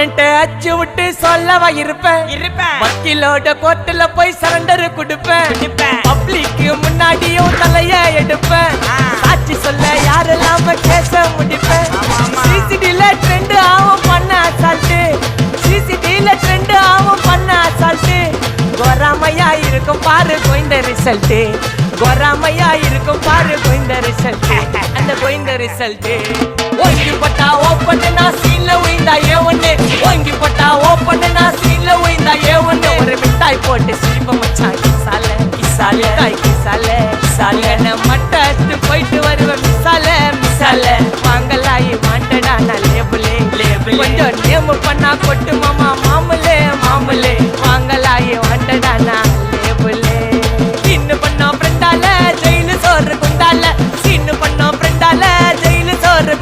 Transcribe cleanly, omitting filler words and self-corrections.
அண்ணன்ட்ட அச்சு விட்டு சொல்லவா இருப்பேன் வக்கீலோட கோர்ட்டுல போய் சரண்டர் கொடுப்பேன் பப்ளிக்கு முன்னாடியும் தலைய எடுப்பேன் சாட்சி சொல்ல யாரெல்லாம கேச முடிப்பேன் சிசிடில ட்ரெண்ட் ஆகும் பண்ண அசால்ட்டு சிசிடில ட்ரெண்ட் ஆகும் பண்ண அசால்ட்டு கோராமையா இருக்கும் பாரு கோயிந்த ரிசல்ட் கோராமையா இருக்கும் பாரு கோயிந்த ரிசல்ட் அந்த கோயிந்த ரிசல்ட் ஓங்கி பட்டா ஓப்பன் நான் சீன்ல உயிந்தா ஏவன்னு ஓங்கி பட்டா ஓப்பன் நான் சீன்ல உயிந்தா ஏவன்னு ஒரு மிட்டாய் போட்டு சிரிப்ப மச்சான் கிசால கிசால தாய் கிசால கிசால மட்டத்து போயிட்டு வருவேன் மிசால மிசால வாங்கலாயி வாண்டடா நான் லேபிளே லேபிள் கொஞ்சம் நேம் பண்ணா கொட்டு மாமா